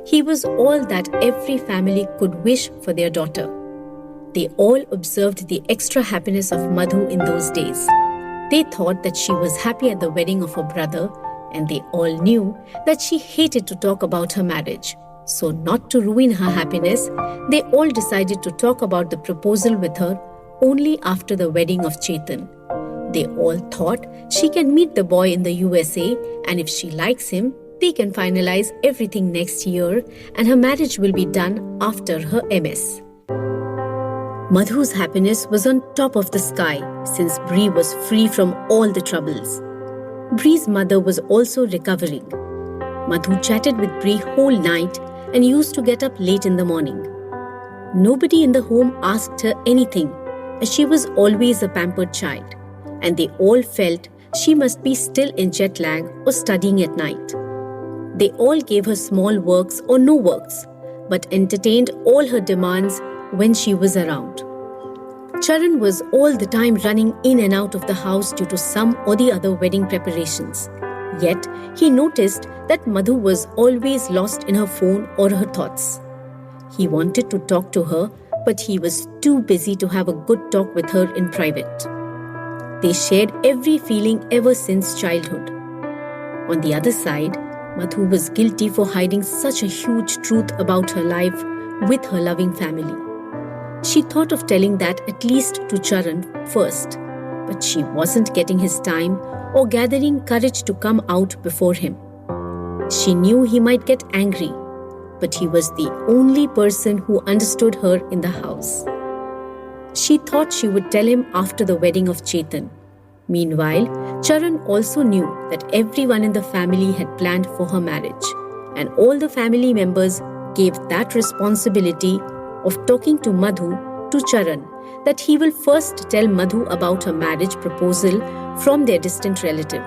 He was all that every family could wish for their daughter. They all observed the extra happiness of Madhu in those days. They thought that she was happy at the wedding of her brother, and they all knew that she hated to talk about her marriage. So, not to ruin her happiness, they all decided to talk about the proposal with her only after the wedding of Chetan. They all thought she can meet the boy in the USA, and if she likes him, they can finalize everything next year and her marriage will be done after her MS. Madhu's happiness was on top of the sky since Bree was free from all the troubles. Bree's mother was also recovering. Madhu chatted with Bree whole night and used to get up late in the morning. Nobody in the home asked her anything as she was always a pampered child, and they all felt she must be still in jet lag or studying at night. They all gave her small works or no works, but entertained all her demands when she was around. Charan was all the time running in and out of the house due to some or the other wedding preparations. Yet, he noticed that Madhu was always lost in her phone or her thoughts. He wanted to talk to her, but he was too busy to have a good talk with her in private. They shared every feeling ever since childhood. On the other side, Madhu was guilty for hiding such a huge truth about her life with her loving family. She thought of telling that at least to Charan first, but she wasn't getting his time or gathering courage to come out before him. She knew he might get angry, but he was the only person who understood her in the house. She thought she would tell him after the wedding of Chetan. Meanwhile, Charan also knew that everyone in the family had planned for her marriage, and all the family members gave that responsibility of talking to Madhu to Charan, that he will first tell Madhu about her marriage proposal from their distant relative.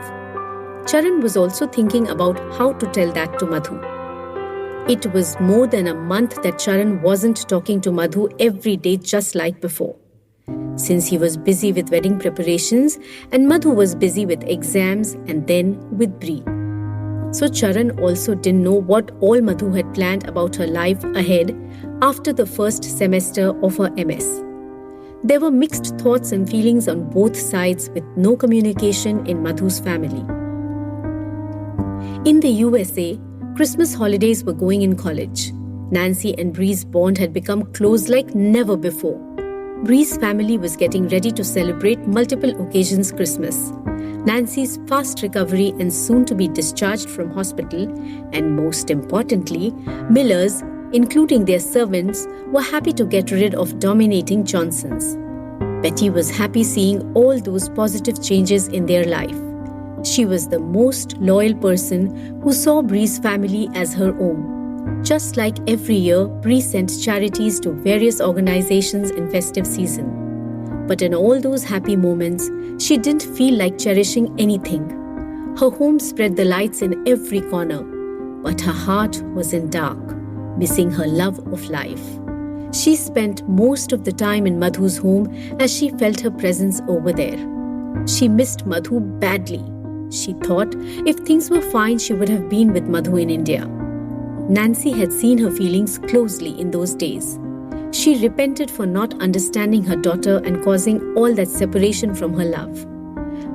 Charan was also thinking about how to tell that to Madhu. It was more than a month that Charan wasn't talking to Madhu every day just like before. Since he was busy with wedding preparations and Madhu was busy with exams and then with Bree. So Charan also didn't know what all Madhu had planned about her life ahead after the first semester of her MS. There were mixed thoughts and feelings on both sides with no communication in Madhu's family. In the USA, Christmas holidays were going in college. Nancy and Bree's bond had become close like never before. Bree's family was getting ready to celebrate multiple occasions Christmas. Nancy's fast recovery and soon to be discharged from hospital, and most importantly, Millers, including their servants, were happy to get rid of dominating Johnsons. Betty was happy seeing all those positive changes in their life. She was the most loyal person who saw Bree's family as her own. Just like every year, Bree sent charities to various organizations in festive season. But in all those happy moments, she didn't feel like cherishing anything. Her home spread the lights in every corner, but her heart was in dark, missing her love of life. She spent most of the time in Madhu's home as she felt her presence over there. She missed Madhu badly. She thought if things were fine, she would have been with Madhu in India. Nancy had seen her feelings closely in those days. She repented for not understanding her daughter and causing all that separation from her love.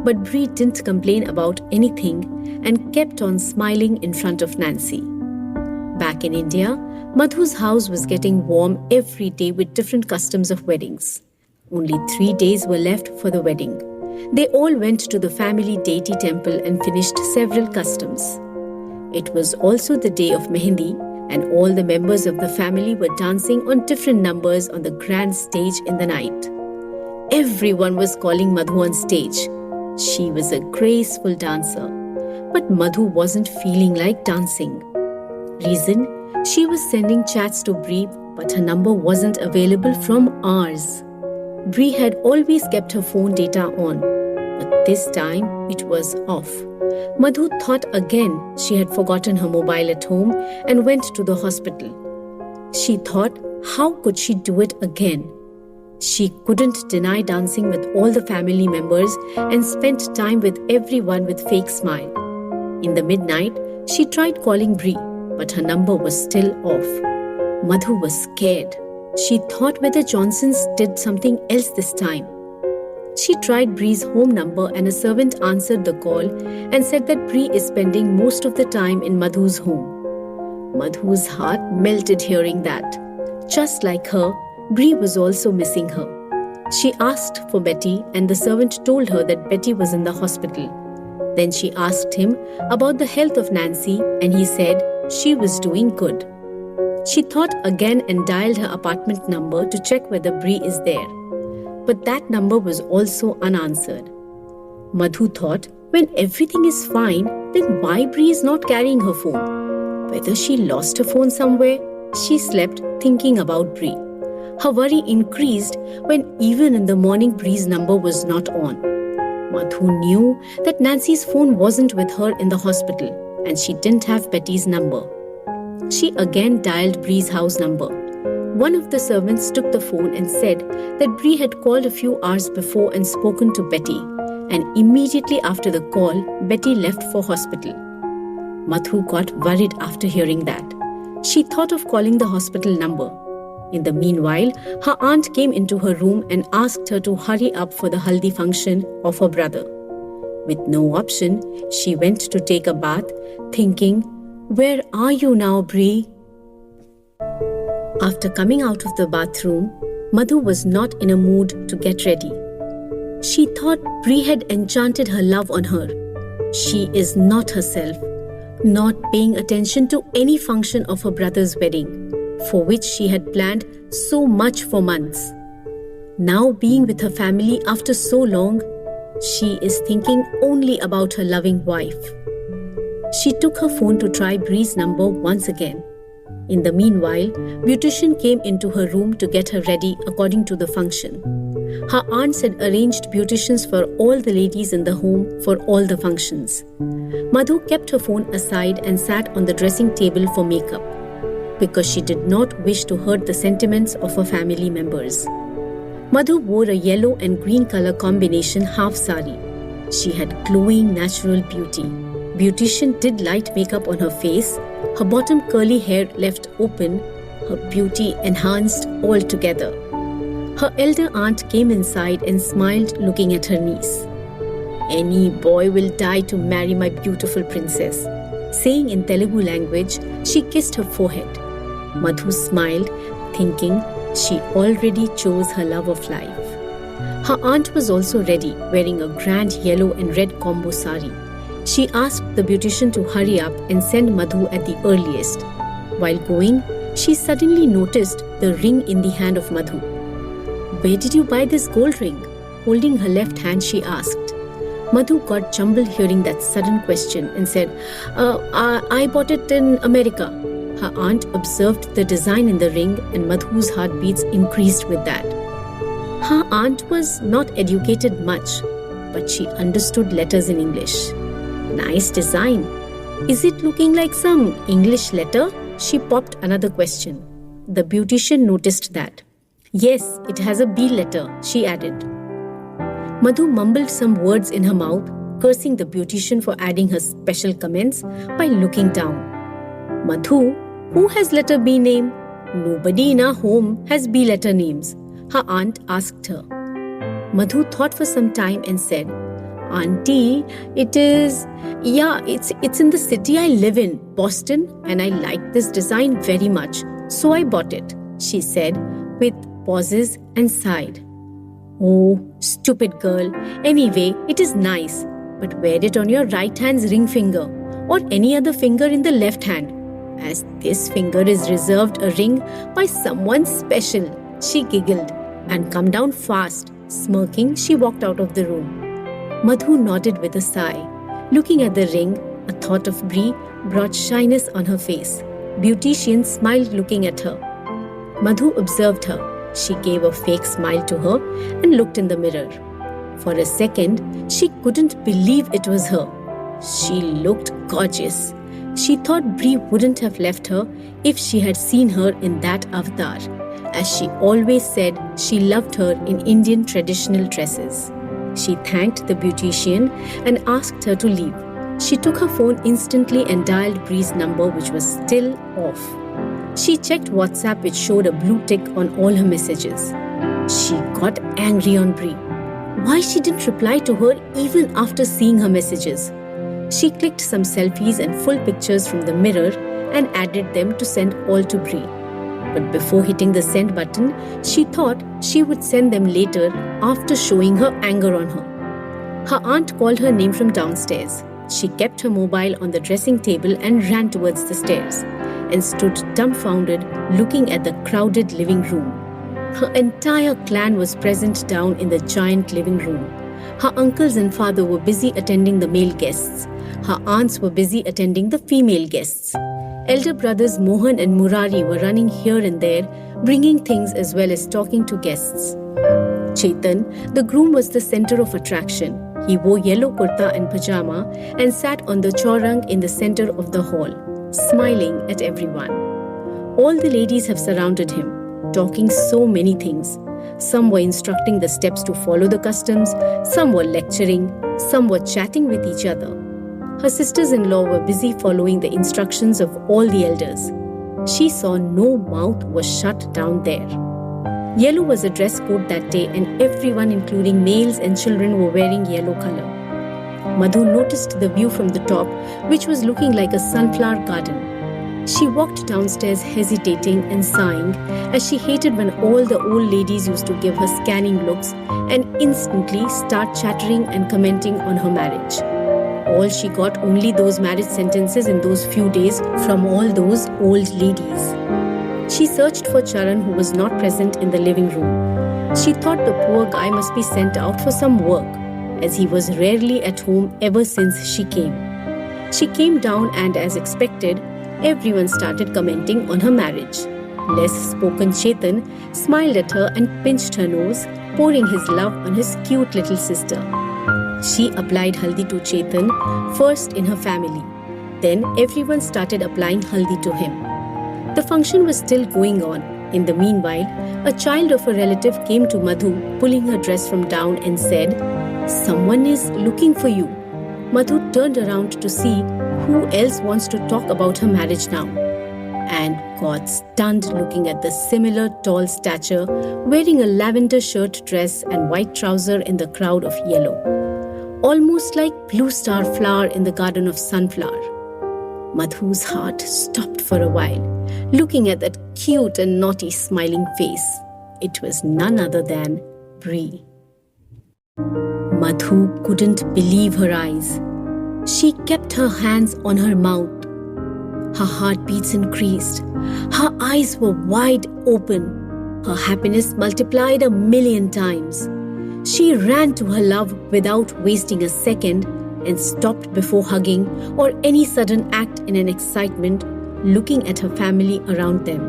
But Bree didn't complain about anything and kept on smiling in front of Nancy. Back in India, Madhu's house was getting warm every day with different customs of weddings. Only 3 days were left for the wedding. They all went to the family deity temple and finished several customs. It was also the day of Mehendi, and all the members of the family were dancing on different numbers on the grand stage in the night. Everyone was calling Madhu on stage. She was a graceful dancer, but Madhu wasn't feeling like dancing. Reason? She was sending chats to Bree, but her number wasn't available from hours. Bree had always kept her phone data on, but this time it was off. Madhu thought again she had forgotten her mobile at home and went to the hospital. She thought, how could she do it again? She couldn't deny dancing with all the family members and spent time with everyone with fake smile. In the midnight, she tried calling Bree, but her number was still off. Madhu was scared. She thought whether Johnson's did something else this time. She tried Bree's home number and a servant answered the call and said that Bree is spending most of the time in Madhu's home. Madhu's heart melted hearing that. Just like her, Bree was also missing her. She asked for Betty and the servant told her that Betty was in the hospital. Then she asked him about the health of Nancy and he said she was doing good. She thought again and dialed her apartment number to check whether Bree is there. But that number was also unanswered. Madhu thought, when everything is fine, then why Bree is not carrying her phone? Whether she lost her phone somewhere? She slept thinking about Bree. Her worry increased when even in the morning Bree's number was not on. Madhu knew that Nancy's phone wasn't with her in the hospital and she didn't have Betty's number. She again dialed Bree's house number. One of the servants took the phone and said that Bree had called a few hours before and spoken to Betty, and immediately after the call, Betty left for hospital. Madhu got worried after hearing that. She thought of calling the hospital number. In the meanwhile, her aunt came into her room and asked her to hurry up for the haldi function of her brother. With no option, she went to take a bath, thinking, "Where are you now, Bree?" After coming out of the bathroom, Madhu was not in a mood to get ready. She thought Bree had enchanted her love on her. She is not herself, not paying attention to any function of her brother's wedding, for which she had planned so much for months. Now being with her family after so long, she is thinking only about her loving wife. She took her phone to try Bree's number once again. In the meanwhile, beautician came into her room to get her ready according to the function. Her aunts had arranged beauticians for all the ladies in the home for all the functions. Madhu kept her phone aside and sat on the dressing table for makeup, because she did not wish to hurt the sentiments of her family members. Madhu wore a yellow and green color combination half sari. She had glowing natural beauty. Beautician did light makeup on her face. Her bottom curly hair left open, her beauty enhanced altogether. Her elder aunt came inside and smiled, looking at her niece. "Any boy will die to marry my beautiful princess." Saying in Telugu language, she kissed her forehead. Madhu smiled, thinking she already chose her love of life. Her aunt was also ready, wearing a grand yellow and red combo sari. She asked the beautician to hurry up and send Madhu at the earliest. While going, she suddenly noticed the ring in the hand of Madhu. "Where did you buy this gold ring?" Holding her left hand, she asked. Madhu got jumbled hearing that sudden question and said, I bought it in America." Her aunt observed the design in the ring and Madhu's heartbeats increased with that. Her aunt was not educated much, but she understood letters in English. "Nice design. Is it looking like some English letter?" She popped another question. The beautician noticed that. "Yes, it has a B letter," she added. Madhu mumbled some words in her mouth, cursing the beautician for adding her special comments by looking down. "Madhu, who has letter B name?" "Nobody in our home has B letter names," her aunt asked her. Madhu thought for some time and said, "Auntie, it's in the city I live in, Boston, and I like this design very much, so I bought it," she said with pauses and sighed. "Oh, stupid girl. Anyway, it is nice, but wear it on your right hand's ring finger or any other finger in the left hand, as this finger is reserved a ring by someone special," she giggled, "and come down fast." Smirking, she walked out of the room. Madhu nodded with a sigh. Looking at the ring, a thought of Bree brought shyness on her face. Beautician smiled looking at her. Madhu observed her. She gave a fake smile to her and looked in the mirror. For a second, she couldn't believe it was her. She looked gorgeous. She thought Bree wouldn't have left her if she had seen her in that avatar, as she always said she loved her in Indian traditional dresses. She thanked the beautician and asked her to leave. She took her phone instantly and dialed Bree's number, which was still off. She checked WhatsApp, which showed a blue tick on all her messages. She got angry on Bree. Why she didn't reply to her even after seeing her messages? She clicked some selfies and full pictures from the mirror and added them to send all to Bree. But before hitting the send button, she thought she would send them later after showing her anger on her. Her aunt called her name from downstairs. She kept her mobile on the dressing table and ran towards the stairs and stood dumbfounded looking at the crowded living room. Her entire clan was present down in the giant living room. Her uncles and father were busy attending the male guests. Her aunts were busy attending the female guests. Elder brothers Mohan and Murari were running here and there, bringing things as well as talking to guests. Chetan, the groom, was the center of attraction. He wore yellow kurta and pajama and sat on the chaurang in the center of the hall, smiling at everyone. All the ladies have surrounded him, talking so many things. Some were instructing the steps to follow the customs, some were lecturing, some were chatting with each other. Her sisters-in-law were busy following the instructions of all the elders. She saw no mouth was shut down there. Yellow was a dress code that day, and everyone, including males and children, were wearing yellow color. Madhu noticed the view from the top, which was looking like a sunflower garden. She walked downstairs hesitating and sighing, as she hated when all the old ladies used to give her scanning looks and instantly start chattering and commenting on her marriage. All she got only those marriage sentences in those few days from all those old ladies. She searched for Charan, who was not present in the living room. She thought the poor guy must be sent out for some work, as he was rarely at home ever since she came. She came down and, as expected, everyone started commenting on her marriage. Less spoken Chetan smiled at her and pinched her nose, pouring his love on his cute little sister. She applied haldi to Chetan, first in her family. Then everyone started applying haldi to him. The function was still going on. In the meanwhile, a child of a relative came to Madhu, pulling her dress from down and said, "Someone is looking for you." Madhu turned around to see who else wants to talk about her marriage now, and got stunned looking at the similar tall stature, wearing a lavender shirt dress and white trouser in the crowd of yellow, almost like blue star flower in the garden of sunflower. Madhu's heart stopped for a while, looking at that cute and naughty smiling face. It was none other than Bree. Madhu couldn't believe her eyes. She kept her hands on her mouth. Her heartbeats increased. Her eyes were wide open. Her happiness multiplied 1,000,000 times. She ran to her love without wasting a second and stopped before hugging or any sudden act in an excitement, looking at her family around them.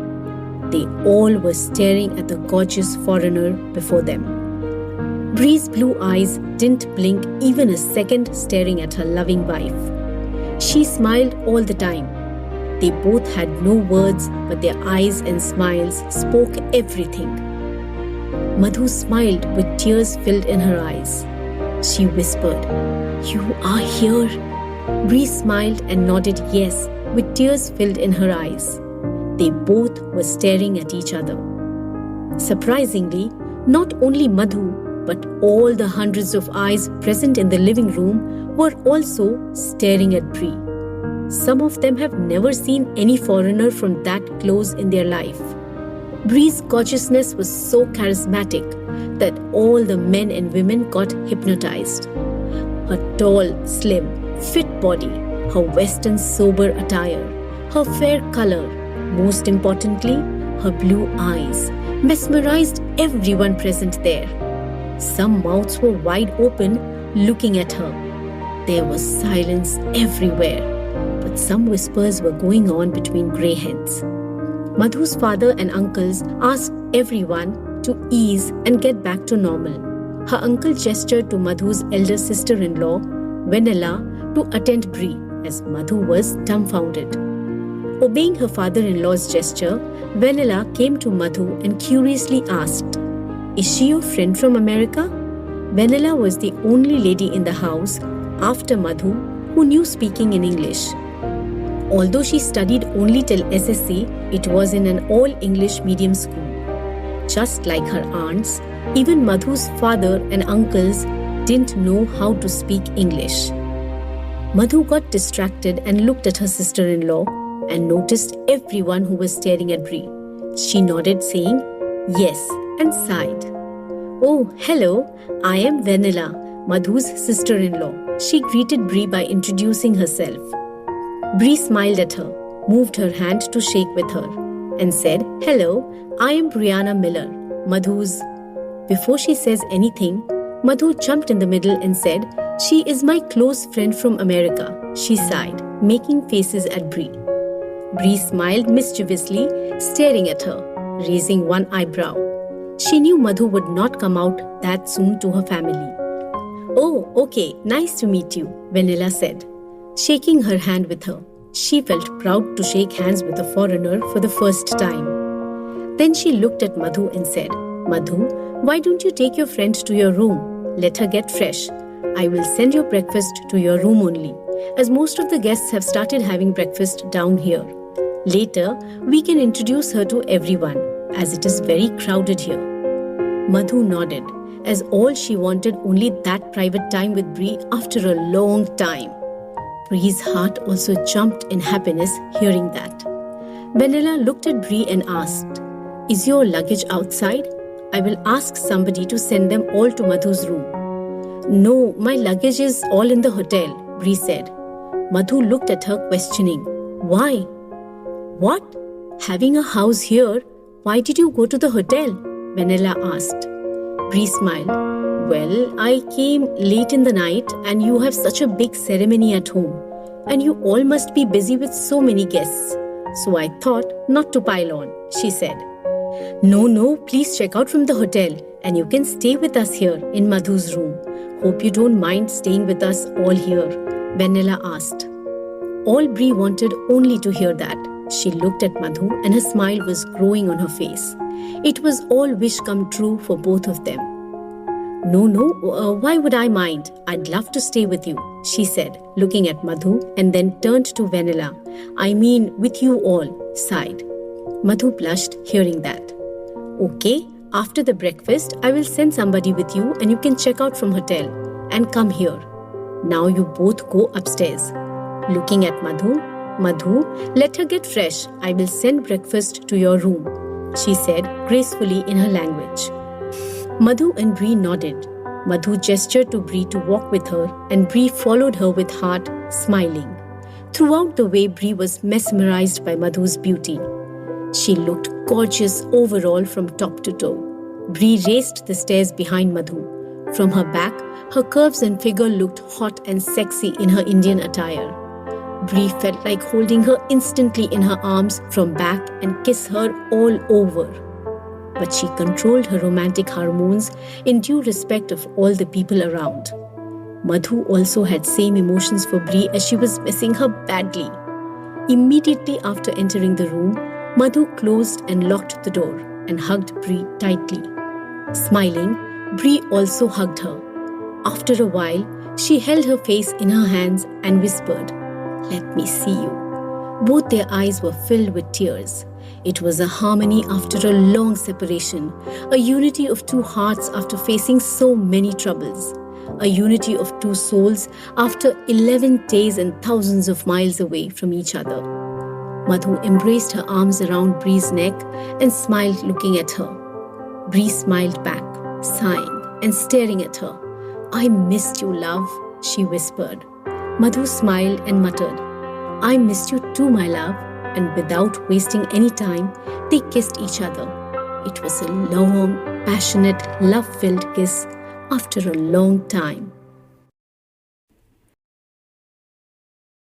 They all were staring at the gorgeous foreigner before them. Bree's blue eyes didn't blink even a second, staring at her loving wife. She smiled all the time. They both had no words, but their eyes and smiles spoke everything. Madhu smiled with tears filled in her eyes. She whispered, "You are here." Bree smiled and nodded yes, with tears filled in her eyes. They both were staring at each other. Surprisingly, not only Madhu, but all the hundreds of eyes present in the living room were also staring at Bree. Some of them have never seen any foreigner from that close in their life. Bree's gorgeousness was so charismatic that all the men and women got hypnotized. Her tall, slim, fit body, her western sober attire, her fair color, most importantly, her blue eyes, mesmerized everyone present there. Some mouths were wide open, looking at her. There was silence everywhere, but some whispers were going on between grey heads. Madhu's father and uncles asked everyone to ease and get back to normal. Her uncle gestured to Madhu's elder sister-in-law, Vanilla, to attend Bree, as Madhu was dumbfounded. Obeying her father-in-law's gesture, Vanilla came to Madhu and curiously asked, "Is she your friend from America?" Vanilla was the only lady in the house, after Madhu, who knew speaking in English. Although she studied only till SSC, it was in an all-English medium school. Just like her aunts, even Madhu's father and uncles didn't know how to speak English. Madhu got distracted and looked at her sister-in-law and noticed everyone who was staring at Bree. She nodded, saying, "Yes," and sighed. "Oh, hello, I am Vanilla, Madhu's sister-in-law." She greeted Bree by introducing herself. Bree smiled at her, moved her hand to shake with her, and said, "Hello, I am Brianna Miller, Madhu's..." Before she says anything, Madhu jumped in the middle and said, "She is my close friend from America." She sighed, making faces at Bree. Bree smiled mischievously, staring at her, raising one eyebrow. She knew Madhu would not come out that soon to her family. "Oh, okay, nice to meet you," Vanilla said, shaking her hand with her. She felt proud to shake hands with a foreigner for the first time. Then she looked at Madhu and said, "Madhu, why don't you take your friend to your room? Let her get fresh. I will send your breakfast to your room only, as most of the guests have started having breakfast down here. Later, we can introduce her to everyone, as it is very crowded here." Madhu nodded, as all she wanted only that private time with Bree after a long time. Bree's heart also jumped in happiness hearing that. Vanilla looked at Bree and asked, "Is your luggage outside? I will ask somebody to send them all to Madhu's room." "No, my luggage is all in the hotel," Bree said. Madhu looked at her questioning. "Why?" "What? Having a house here, why did you go to the hotel?" Vanilla asked. Bree smiled. "Well, I came late in the night and you have such a big ceremony at home, and you all must be busy with so many guests. So I thought not to pile on," she said. No, please check out from the hotel and you can stay with us here in Madhu's room. Hope you don't mind staying with us all here," Vanilla asked. All Bree wanted only to hear that. She looked at Madhu and a smile was growing on her face. It was all wish come true for both of them. No, why would I mind? I'd love to stay with you," she said, looking at Madhu, and then turned to Vanilla. "I mean, with you all," sighed. Madhu blushed hearing that. "Okay, after the breakfast, I will send somebody with you and you can check out from hotel and come here. Now you both go upstairs." Looking at Madhu, "Let her get fresh. I will send breakfast to your room," she said gracefully in her language. Madhu and Bree nodded. Madhu gestured to Bree to walk with her, and Bree followed her with heart, smiling. Throughout the way, Bree was mesmerized by Madhu's beauty. She looked gorgeous overall from top to toe. Bree raced the stairs behind Madhu. From her back, her curves and figure looked hot and sexy in her Indian attire. Bree felt like holding her instantly in her arms from back and kiss her all over. But she controlled her romantic hormones in due respect of all the people around. Madhu also had same emotions for Bree as she was missing her badly. Immediately after entering the room, Madhu closed and locked the door and hugged Bree tightly. Smiling, Bree also hugged her. After a while, she held her face in her hands and whispered, "Let me see you." Both their eyes were filled with tears. It was a harmony after a long separation, a unity of two hearts after facing so many troubles, a unity of two souls after 11 days and thousands of miles away from each other. Madhu embraced her arms around Bree's neck and smiled looking at her. Bree smiled back, sighing and staring at her. "I missed you, love," she whispered. Madhu smiled and muttered, "I missed you too, my love," and without wasting any time, they kissed each other. It was a long, passionate, love-filled kiss after a long time.